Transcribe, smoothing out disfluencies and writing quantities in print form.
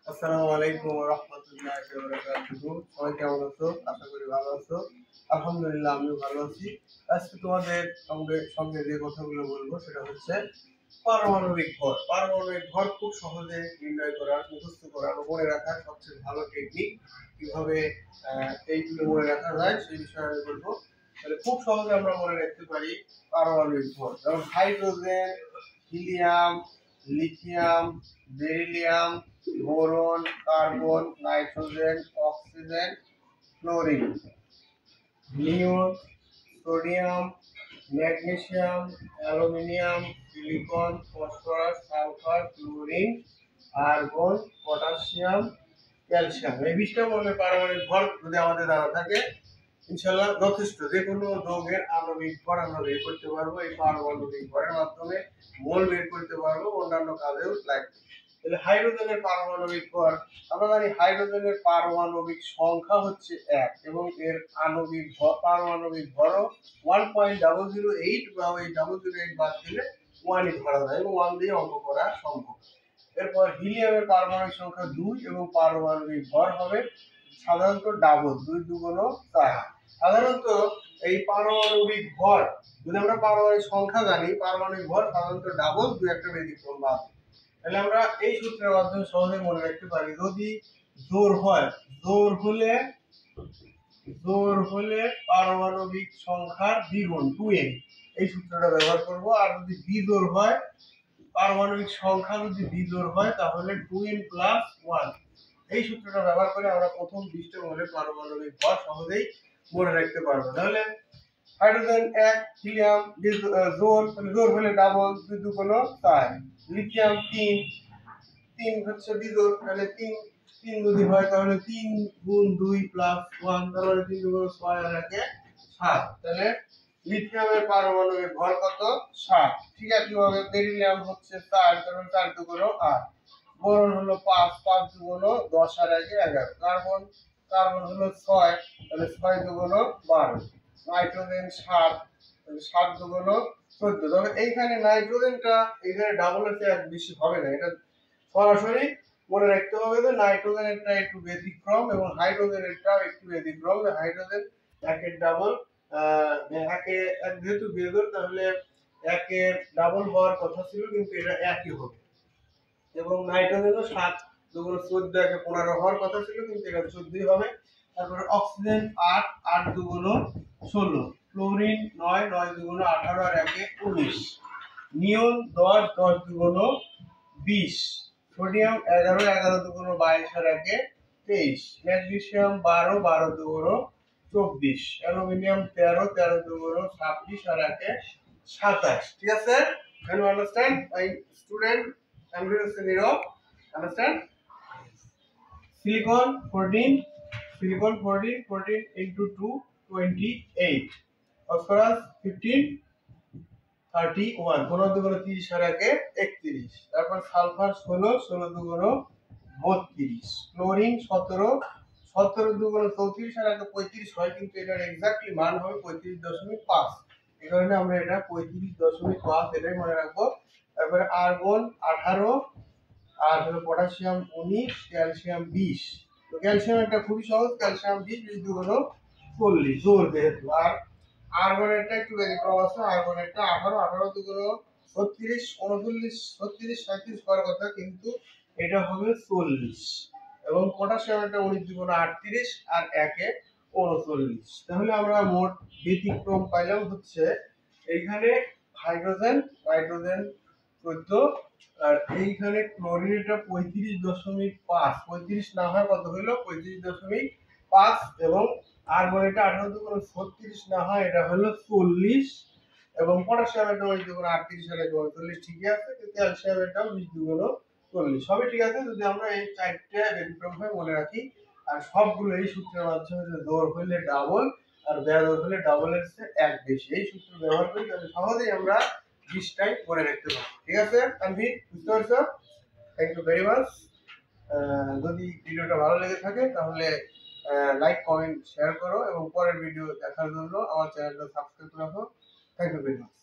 আসসালামু আলাইকুম ওয়া রাহমাতুল্লাহি ওয়া বারাকাতুহু। সবাই কেমন আছো? আশা করি ভালো আছো। আলহামদুলিল্লাহ আমিও ভালো আছি। আজকে তোমাদের সঙ্গে যে কথাগুলো বলবো সেটা হচ্ছে পারমাণবিক ভর। পারমাণবিক ভর খুব সহজে নির্ণয় করা, মুখস্থ করা বা মনে রাখার সবচেয়ে ভালো টেকনিক। কিভাবে এইগুলো মনে রাখা যায় সেই বিষয়ে আমি বলবো। তাহলে খুব সহজে আমরা মনে রাখতে পারি পারমাণবিক ভর। যেমন hydrogen, helium, lithium, beryllium, boron, carbon, nitrogen, oxygen, chlorine, neon, sodium, magnesium, aluminium, silicon, phosphorus, sulphur, chlorine, argon, potassium, calcium. এই 20টা মৌলের পারমাণবিক ভর যদি আমাদের জানা থাকে ইনশাআল্লাহ যথেষ্ট। যে কোনো যৌগের আণবিক ভর আমরা বের করতে পারবো এই পারমাণবিক ভরের মাধ্যমে। মোল বের করতে পারবো, অন্যান্য কাজেও লাগবে। তাহলে হাইড্রোজেনের পারমাণবিক ভর আমরা জানি হাইড্রোজেনের পারমাণবিক সংখ্যা হচ্ছে 1 এবং এর আণবিক ভর পারমাণবিক ভরও 1.008 বা ওই 008 বাদ দিলে 1ই ধরা যায় এবং 1 দিয়ে অঙ্ক করা সম্ভব। এরপর হিলিয়ামের পারমাণবিক সংখ্যা 2 এবং পারমাণবিক ভর হবে সাধারণত ডাবল, 2 2 4। সাধারণত এই পারমাণবিক ভর যদি আমরা পারমাণবিক সংখ্যা জানি, পারমাণবিক ভর সাধারণত ডাবল, 2-1টা ব্যতিক্রম বাদ। তাহলে আমরা এই সূত্রের মাধ্যমে সহজে মনে রাখতে পারি যদি জোর হয়, জোর হলে পারমাণবিক সংখ্যার দ্বিগুণ 2n, এই সূত্রটা ব্যবহার করব। আর যদি বিজোড় হয়, পারমাণবিক সংখ্যা যদি বিজোড় হয় তাহলে 2n + 1, এই সূত্রটা ব্যবহার করে আমরা প্রথম 20টা মৌলের পারমাণবিক ভর সহজেই মনে রাখতে পারবো। তাহলে হাইড্রোজেন 1, হিলিয়াম জোর হলে ডাবল, 2 2 4, লিথিয়াম 3, 3 হচ্ছে বিজোড়, তাহলে 3 যদি হয় তাহলে 3 গুণ 2 + 1, তাহলে 3 2 6 আর 1 7। তাহলে লিথিয়ামের পারমাণবিক ভর কত? 7। ঠিক আছে, কিভাবে? বেরিলিয়াম হচ্ছে 4, তাহলে 4 2 8। বোরন হলো 5, 5 2 10 আর 1 11। কার্বন হলো 6, তাহলে 6 2 12। নাইট্রোজেন 7, তাহলে 7 2 14। তবে এইখানে নাইট্রোজেনটা এখানে ডাবল এর চেয়ে বেশি হবে না, এটা সরাসরি মনে রাখতে হবে যে নাইট্রোজেনেরটা একটু ব্যতিক্রম এবং হাইড্রোজেনেরটাও একটু ব্যতিক্রম। হাইড্রোজেন একের ডাবল, একে এক যেহেতু বেজোর তাহলে একের ডাবল হওয়ার কথা ছিল কিন্তু এটা একই হবে। এবং নাইট্রোজেনও 7 2 14, একে 15 হওয়ার কথা ছিল কিন্তু এটা 14ই হবে। তারপরে অক্সিজেন 8, 8 2 16, ক্লোরিন 9, 9 2 18 আর 1 19, নিয়ন 10, 10 2 20, সোডিয়াম 11, 11 2 22 আর 1 23, ম্যাগনেসিয়াম 12, 12 2 24, অ্যালুমিনিয়াম 13, 13 2 26 আর 1 27। ঠিক আছে? Can you understand? My student, I'm going to say Niro. Understand? Silicon 14, 14 into 2 28, phosphorus 15 31, 15 2 30 আর 1 31। তারপর সালফার 16, 16 2 32, ক্লোরিন 17, 17 2 34 আর 1 35 হয় কিন্তু এটার এক্স্যাক্টলি মান হবে 35.5। এই কারণে আমরা এটা 35.5 এটাই মনে রাখবো। তারপরে আর্গন 18 আর হলো পটাশিয়াম 19, ক্যালসিয়াম 20। তো ক্যালসিয়াম এটা খুবই সহজ, ক্যালসিয়াম 20, 20 2 40 জোর যেহেতু। আর আর্গনেরটা একটু ব্যতিক্রম আছে, আর্গনেরটা 18, 18 2 36, 39, 36 37 হওয়ার কথা কিন্তু এটা হবে 40। এবং পটাশিয়ামটা 19 2 38 আর 1 39। তাহলে আমরা মোট ব্যতিক্রম পাইলাম হচ্ছে এইখানে হাইড্রোজেন 14, আর এইখানে ক্লোরিনটা 35.5, 35 না হয় কত হলো 35.5, এবং আর্গনেরটা 18 2 36 না হয় এটা হলো 40, এবং পটাশিয়ামটা 19 2 38 আর 39 ঠিকই আছে, কিন্তু ক্যালসিয়ামটাও 20 2 40 সবই ঠিক আছে যদি আমরা এই চারটে ব্যতিক্রম ভাবে মনে রাখি। আর সবগুলো এই সূত্রের মাধ্যমে যে জোর হলে ডাবল আর বেজোর হলে ডাবলের চেয়ে এক বেশি, এই সূত্র ব্যবহার করি তাহলে সহজেই আমরা 20টাই মনে রাখতে পারবো। ঠিক আছে তানভীর, বুঝতে পারছো? Thank you very much. যদি ভিডিওটা ভালো লেগে থাকে তাহলে লাইক কমেন্ট শেয়ার করো এবং পরের ভিডিও দেখার জন্য আমার চ্যানেলটা সাবস্ক্রাইব রাখো। Thank you very much.